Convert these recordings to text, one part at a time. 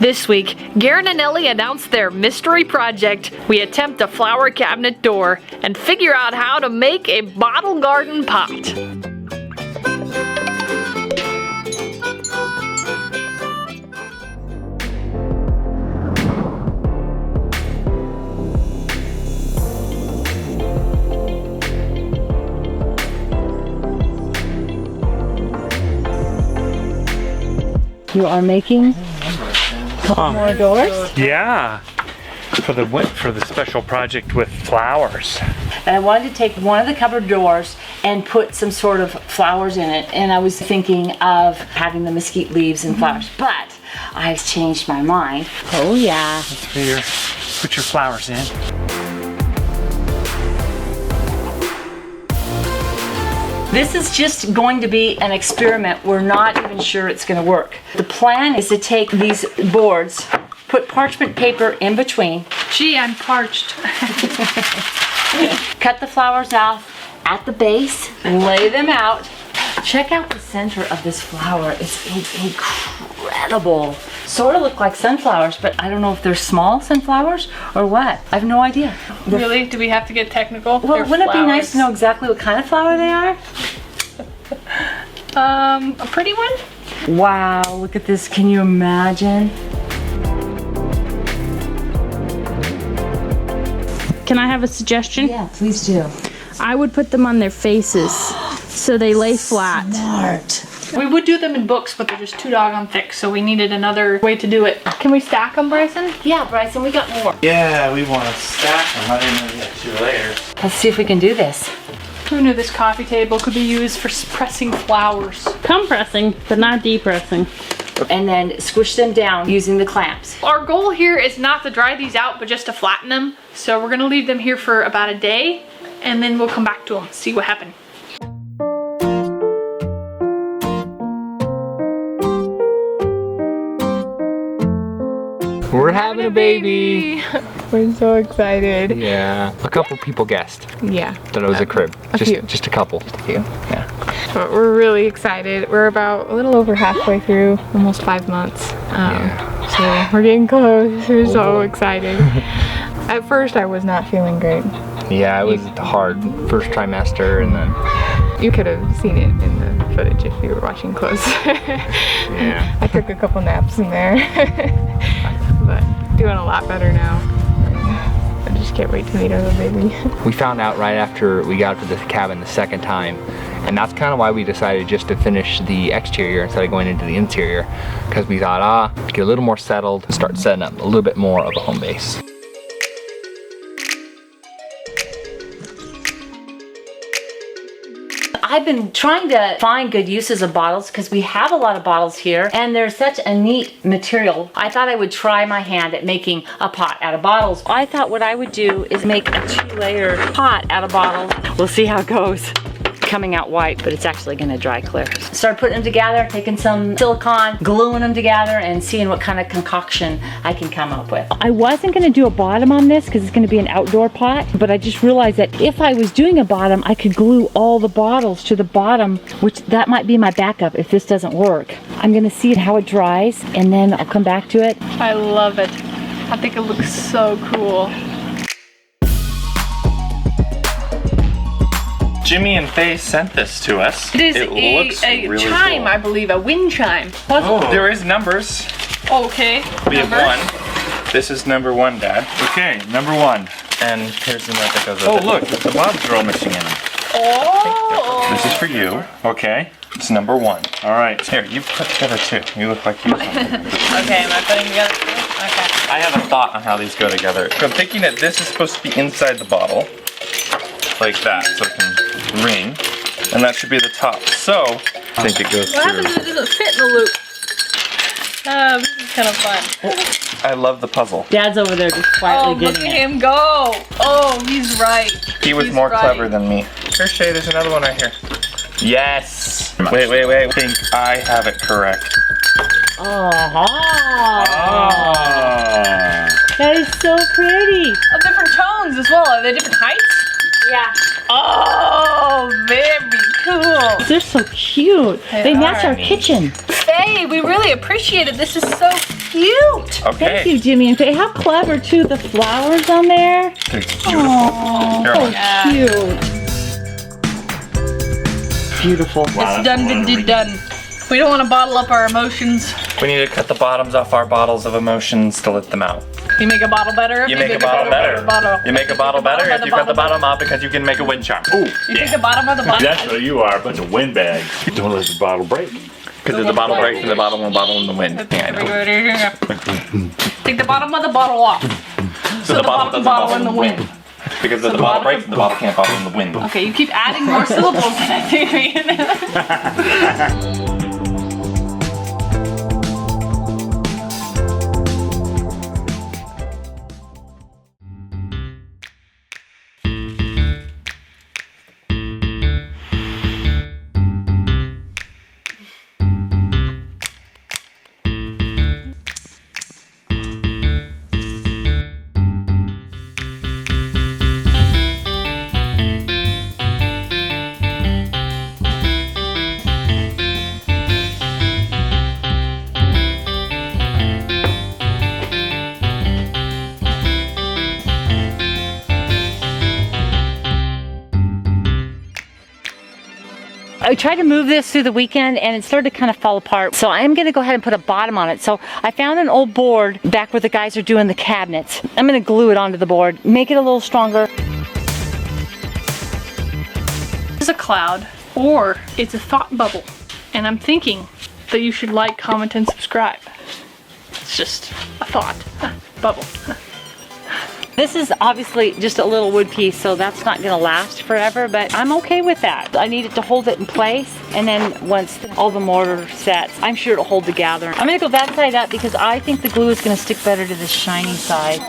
This week, Garen and Ellie announce their mystery project. We attempt a flower cabinet door and figure out how to make a bottle garden pot. You are making more doors? Yeah, for the special project with flowers. And I wanted to take one of the cupboard doors and put some sort of flowers in it. And I was thinking of having the mesquite leaves and flowers, but I've changed my mind. Oh yeah. That's where put your flowers in. This is just going to be an experiment. We're not even sure it's going to work. The plan is to take these boards, put parchment paper in between. Gee, I'm parched. Cut the flowers off at the base, lay them out. Check out the center of this flower. It's incredible. Sort of look like sunflowers, but I don't know if they're small sunflowers or what. I have no idea. Really? Do we have to get technical? Well, They're wouldn't it be flowers. nice to know exactly what kind of flower they are? A pretty one? Wow, look at this. Can you imagine? Can I have a suggestion? Yeah, please do. I would put them on their faces so they lay flat. Smart. We would do them in books, but they're just too doggone thick, so we needed another way to do it. Can we stack them, Bryson? Yeah, Bryson, we got more. Yeah, we want to stack them. I didn't know you had 2 layers. Let's see if we can do this. Who knew this coffee table could be used for pressing flowers? Compressing, but not depressing. And then squish them down using the clamps. Our goal here is not to dry these out, but just to flatten them. So we're gonna leave them here for about a day, and then we'll come back to them, see what happened. We're having a baby. We're so excited. Yeah. A couple people guessed Yeah, that it was a crib. few. Just a couple. a few. Yeah. But we're really excited. We're about a little over halfway through, almost 5 months. So we're getting close. We're so excited. At first, I was not feeling great. Yeah, it was hard first trimester, and then You could have seen it in the footage if you were watching close. yeah. I took a couple naps in there, but doing a lot better now. I just can't wait to meet our little baby. We found out right after we got to the cabin the second time, and that's kind of why we decided just to finish the exterior instead of going into the interior, because we thought, get a little more settled, start setting up a little bit more of a home base. I've been trying to find good uses of bottles because we have a lot of bottles here and they're such a neat material. I thought I would try my hand at making a pot out of bottles. I thought what I would do is make a 2-layer pot out of bottles. We'll see how it goes. Coming out white, but it's actually gonna dry clear. Start putting them together, taking some silicone, gluing them together, and seeing what kind of concoction I can come up with. I wasn't gonna do a bottom on this because it's gonna be an outdoor pot, but I just realized that if I was doing a bottom, I could glue all the bottles to the bottom, which that might be my backup if this doesn't work. I'm gonna see how it dries, and then I'll come back to it. I love it. I think it looks so cool. Jimmy and Faye sent this to us. It is looks a really chime, cool. I believe, a wind chime. Oh, there is numbers. Okay. We have 1. This is number 1, Dad. Okay, number 1. And here's the note that goes with it. Oh, look, the Bob's girl missing in it. Oh. This is for you, okay? It's number 1. All right, here, you put together 2. You look like you. Okay, am I putting together? Okay. I have a thought on how these go together. So I'm thinking that this is supposed to be inside the bottle, like that, so it can ring, and that should be the top. So I think it goes What through. happens if it doesn't fit in the loop? This is kind of fun. I love the puzzle. Dad's over there just Oh, quietly look getting at it. him go. Oh, he's right. He was He's more right. clever than me. Here, Shay, there's another one right here. Yes! Wait. I think I have it correct. Oh, Ah. that is so pretty. Oh, different tones as well. Are they different heights? Yeah. Oh, very cool. They're so cute. They match our kitchen. Faye, we really appreciate it. This is so cute. Okay. Thank you, Jimmy and Faye. How clever, too. The flowers on there. They're beautiful. Oh, Here, look. cute. Beautiful. It's done. We don't want to bottle up our emotions. We need to cut the bottoms off our bottles of emotions to let them out. You make a bottle better. You make a bottle better. You make a bottle better if you cut the bottom off because you can make a wind charm. Ooh, You take the bottom of the bottle. That's what you are, a bunch of windbags. Don't let the bottle break. because if the bottle breaks, the bottle won't bottle in the wind. Yeah, I know. Take the bottom of the bottle off. So the bottle doesn't bottle in the wind. Because if the bottle breaks, the bottle can't bottle in the wind. Okay, you keep adding more syllables to that theory. I tried to move this through the weekend and it started to kind of fall apart. So I am going to go ahead and put a bottom on it. So I found an old board back where the guys are doing the cabinets. I'm going to glue it onto the board, make it a little stronger. It's a cloud or it's a thought bubble. And I'm thinking that you should like, comment, and subscribe. It's just a thought bubble. This is obviously just a little wood piece, so that's not going to last forever, but I'm okay with that. I need it to hold it in place, and then once all the mortar sets, I'm sure it'll hold together. I'm going to go that side up because I think the glue is going to stick better to the shiny side.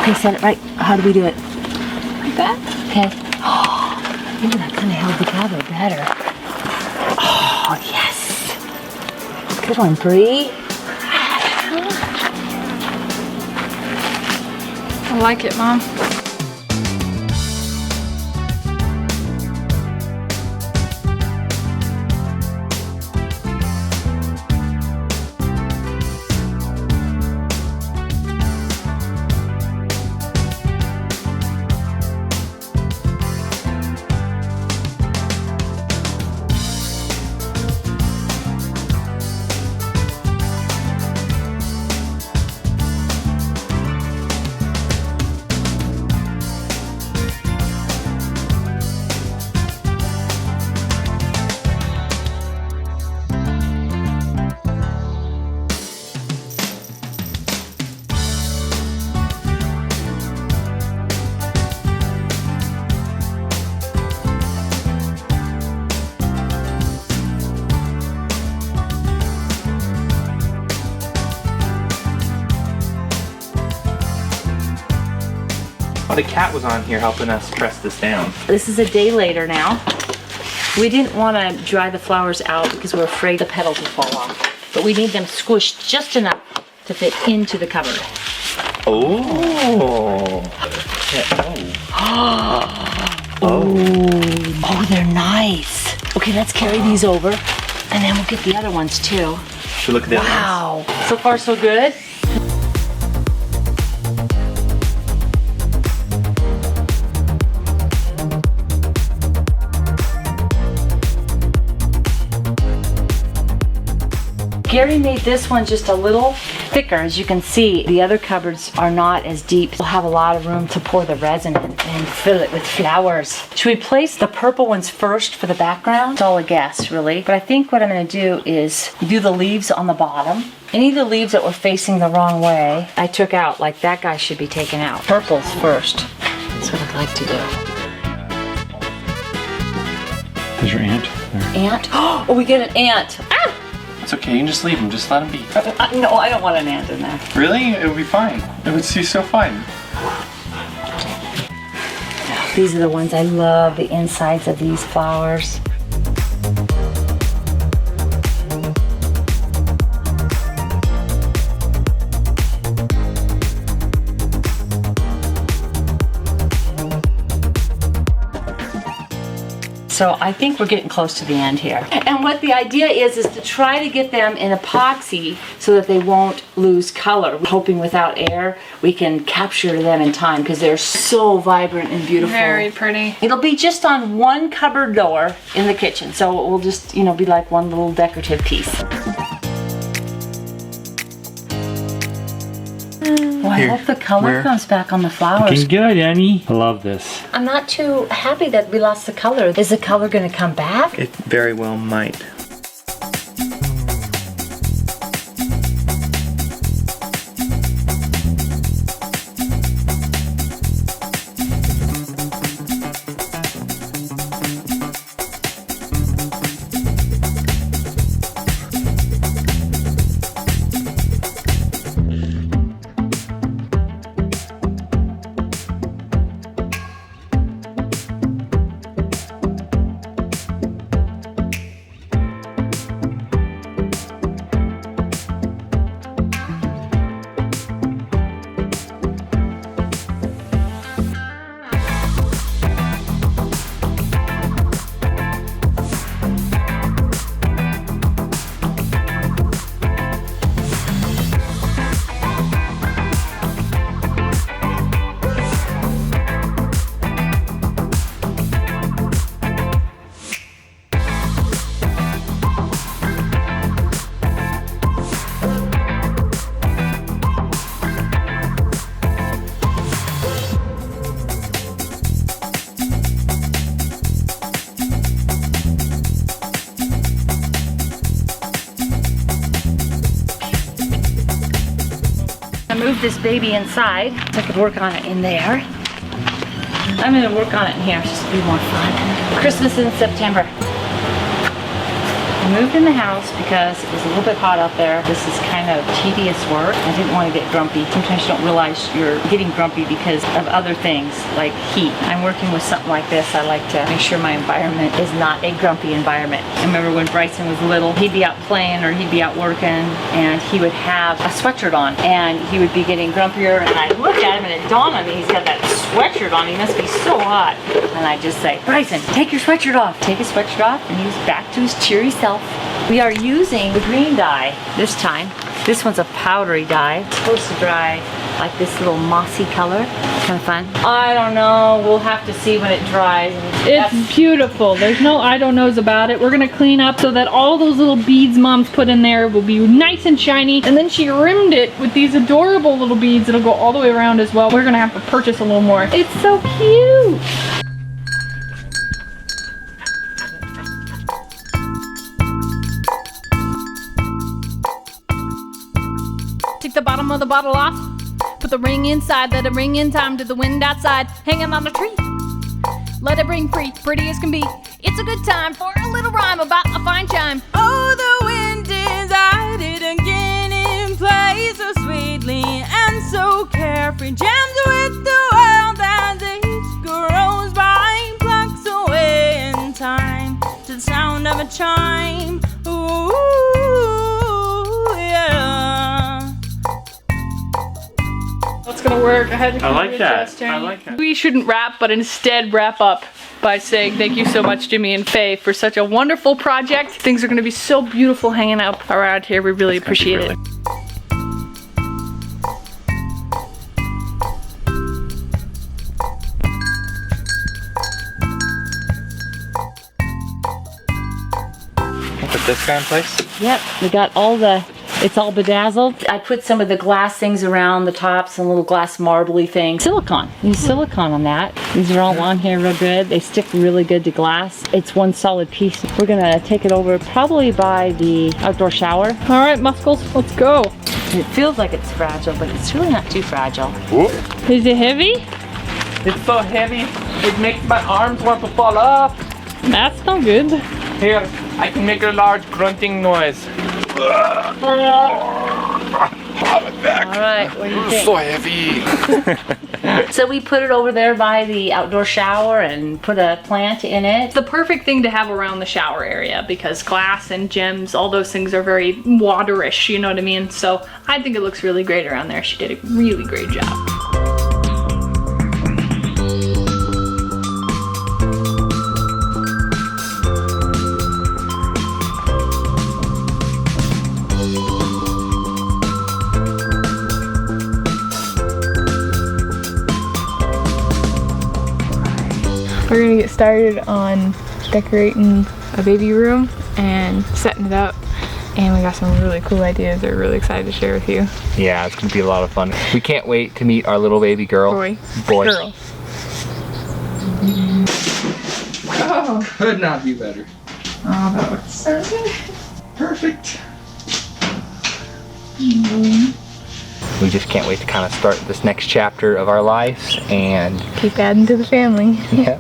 Okay, set it right. How do we do it? Like that? Okay. Ooh, that kind of held together better. Oh, yes. Good one, Bree. I like it, Mom. The cat was on here helping us press this down. This is a day later now. We didn't want to dry the flowers out because we're afraid the petals will fall off. But we need them squished just enough to fit into the cupboard. Oh. Oh, they're nice. Okay, let's carry these over and then we'll get the other ones too. Should we look at the other ones? Wow. So far so good. Gary made this one just a little thicker. As you can see, the other cupboards are not as deep. We'll have a lot of room to pour the resin in and fill it with flowers. Should we place the purple ones first for the background? It's all a guess, really. But I think what I'm going to do is do the leaves on the bottom. Any of the leaves that were facing the wrong way, I took out, like that guy should be taken out. Purples first. That's what I'd like to do. There's your ant. There. Ant? Oh, we get an ant. Ah! It's okay, you can just leave them. Just let them be. No, I don't want an ant in there. Really? It would be fine. It would see so fine. These are the ones I love, the insides of these flowers. So I think we're getting close to the end here. And what the idea is to try to get them in epoxy so that they won't lose color. We're hoping without air, we can capture them in time because they're so vibrant and beautiful. Very pretty. It'll be just on one cupboard door in the kitchen. So it will just, you know, be like one little decorative piece. Oh, I hope the color comes back on the flowers. Looking good, Annie. I love this. I'm not too happy that we lost the color. Is the color going to come back? It very well might. Move this baby inside so I could work on it in there. I'm gonna work on it in here just to be more fun. Christmas in September. I moved in the house because it was a little bit hot out there. This is kind of tedious work. I didn't want to get grumpy. Sometimes you don't realize you're getting grumpy because of other things like heat. I'm working with something like this. I like to make sure my environment is not a grumpy environment. I remember when Bryson was little, he'd be out playing or he'd be out working and he would have a sweatshirt on and he would be getting grumpier and I'd look at him and it dawned on me, he's got that sweatshirt on. He must be so hot. And I'd just say, Bryson, take your sweatshirt off. Take his sweatshirt off and he's back to his cheery self. We are using the green dye this time. This one's a powdery dye. It's supposed to dry like this little mossy color. Kind of fun. I don't know. We'll have to see when it dries. It's beautiful. There's no I don't knows about it. We're gonna clean up so that all those little beads Mom's put in there will be nice and shiny. And then she rimmed it with these adorable little beads. It'll go all the way around as well. We're gonna have to purchase a little more. It's so cute. Take the bottom of the bottle off. Put the ring inside, let it ring in time to the wind outside, hanging on a tree. Let it ring free, pretty as can be. It's a good time for a little rhyme about a fine chime. Oh, the wind inside it again in play so sweetly and so carefree. Jams with the world as it grows by, plucks away in time to the sound of a chime. Ooh, yeah. That's gonna work. I had to like that. readjust, I like that. We shouldn't wrap, but instead wrap up by saying thank you so much, Jimmy and Faye, for such a wonderful project. Things are gonna be so beautiful hanging out around here. We really appreciate it. Put this guy in place. Yep, we got all the, it's all bedazzled. I put some of the glass things around the tops and little glass marbly things. Silicone, use silicone on that. These are all on here real good. They stick really good to glass. It's one solid piece. We're gonna take it over probably by the outdoor shower. All right, Muscles, let's go. It feels like it's fragile, but it's really not too fragile. Whoop. Is it heavy? It's so heavy, it makes my arms want to fall off. That's no good. Here, I can make a large grunting noise. All right, what do you think? So heavy. So we put it over there by the outdoor shower and put a plant in it. It's the perfect thing to have around the shower area because glass and gems, all those things are very waterish, you know what I mean? So I think it looks really great around there. She did a really great job. We're gonna get started on decorating a baby room and setting it up. And we got some really cool ideas that we're really excited to share with you. Yeah, it's gonna be a lot of fun. We can't wait to meet our little baby girl. Boy. Girl. Oh, could not be better. Oh, that looks so good. Perfect. We just can't wait to kind of start this next chapter of our lives and keep adding to the family. yeah.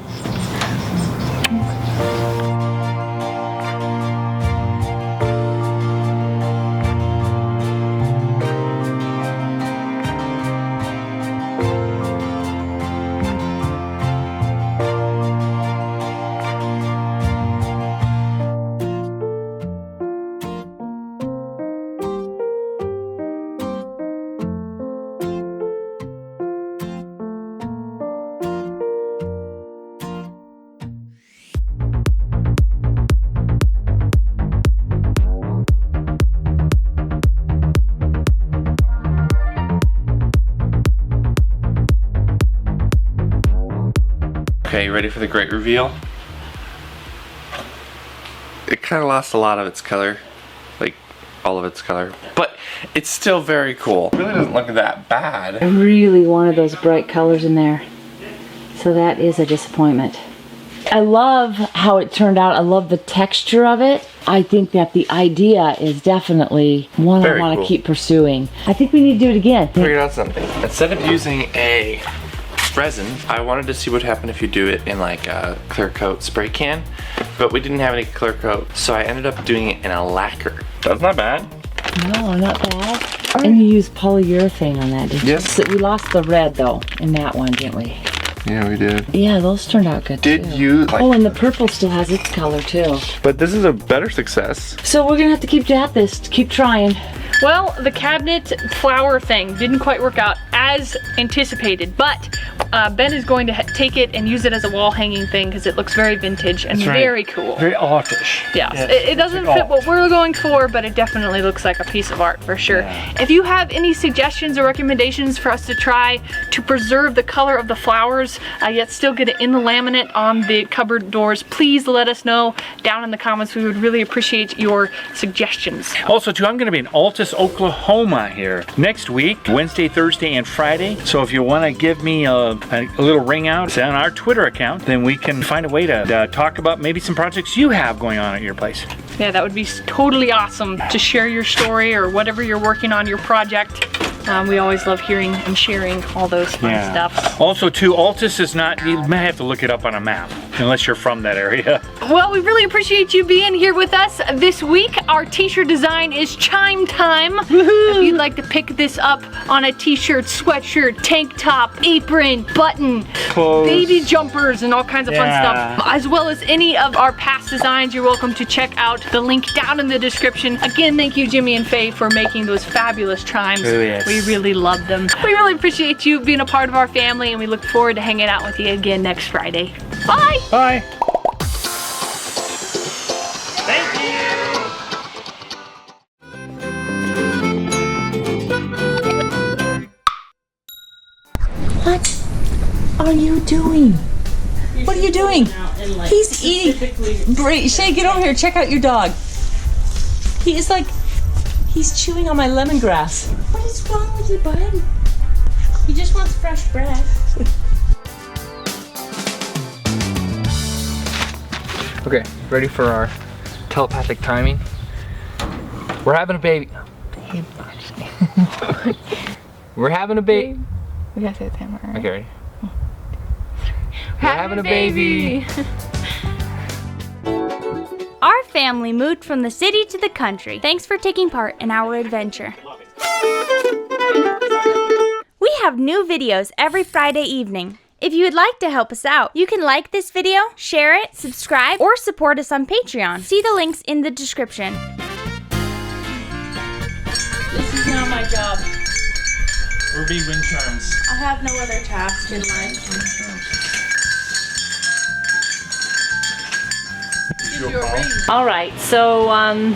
Okay, you ready for the great reveal? It kind of lost a lot of its color, like all of its color, but it's still very cool. It really doesn't look that bad. I really wanted those bright colors in there, so that is a disappointment. I love how it turned out. I love the texture of it. I think that the idea is definitely one Very I want to cool. keep pursuing. I think we need to do it again. Figured out something. Instead of using a resin, I wanted to see what happened if you do it in like a clear coat spray can, but we didn't have any clear coat, so I ended up doing it in a lacquer. That's not bad. No, not bad. And you used polyurethane on that, didn't you? Yes. So we lost the red though in that one, didn't we? Yeah, we did. Yeah, those turned out good Did too. you like? Oh, and the purple still has its color too. But this is a better success. So we're gonna have to keep at this, keep trying. Well, the cabinet flower thing didn't quite work out as anticipated, but Ben is going to take it and use it as a wall hanging thing because it looks very vintage and That's right. very cool. Very artish. Yes, Yes, it doesn't it's like fit what we're going for, but it definitely looks like a piece of art for sure. Yeah. If you have any suggestions or recommendations for us to try to preserve the color of the flowers, yet still get it in the laminate on the cupboard doors, please let us know down in the comments. We would really appreciate your suggestions. Also, too, I'm going to be in Altus, Oklahoma here next week, Wednesday, Thursday, and Friday. So if you want to give me a little ring out on our Twitter account, then we can find a way to talk about maybe some projects you have going on at your place. Yeah, that would be totally awesome to share your story or whatever you're working on, your project. We always love hearing and sharing all those fun stuff. Also, too, Altus is not, you may have to look it up on a map, unless you're from that area. Well, we really appreciate you being here with us this week. Our t-shirt design is chime time. If you'd like to pick this up on a t-shirt, sweatshirt, tank top, apron, button, Clothes. baby jumpers, and all kinds of fun Yeah. stuff, as well as any of our past designs, you're welcome to check out the link down in the description. Again, thank you, Jimmy and Faye, for making those fabulous chimes. Oh, yes. We really love them. We really appreciate you being a part of our family, and we look forward to hanging out with you again next Friday. Bye! Bye. What are you doing? What are you doing? He's eating. Bree, Shay, get over here. Check out your dog. He is like, he's chewing on my lemongrass. What is wrong with you, bud? He just wants fresh breath. Okay, ready for our telepathic timing? We're having a baby. Babe. We're having a baby. We gotta say the timer, right? Okay, ready? We're having a baby. Our family moved from the city to the country. Thanks for taking part in our adventure. We have new videos every Friday evening. If you would like to help us out, you can like this video, share it, subscribe, or support us on Patreon. See the links in the description. This is not my job. Or be wind charms. I have no other task in life. All right, so I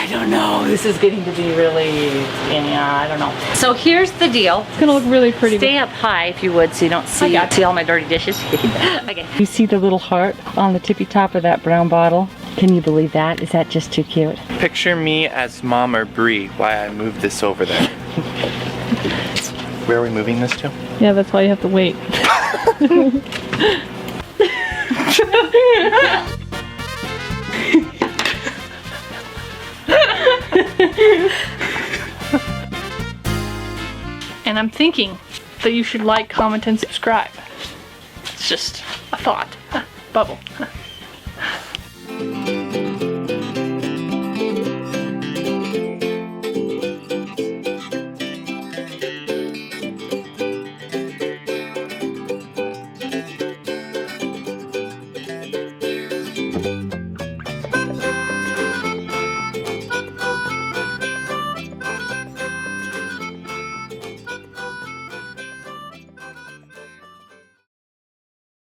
don't no, this is getting to be really, yeah, I don't know. So here's the deal. It's gonna look really pretty. Stay up high if you would, so you don't see all my dirty dishes. Okay. You see the little heart on the tippy top of that brown bottle? Can you believe that? Is that just too cute? Picture me as Mom or Bree while I move this over there. Where are we moving this to? Yeah, that's why you have to wait. And I'm thinking that you should like, comment, and subscribe. It's just a thought. Bubble.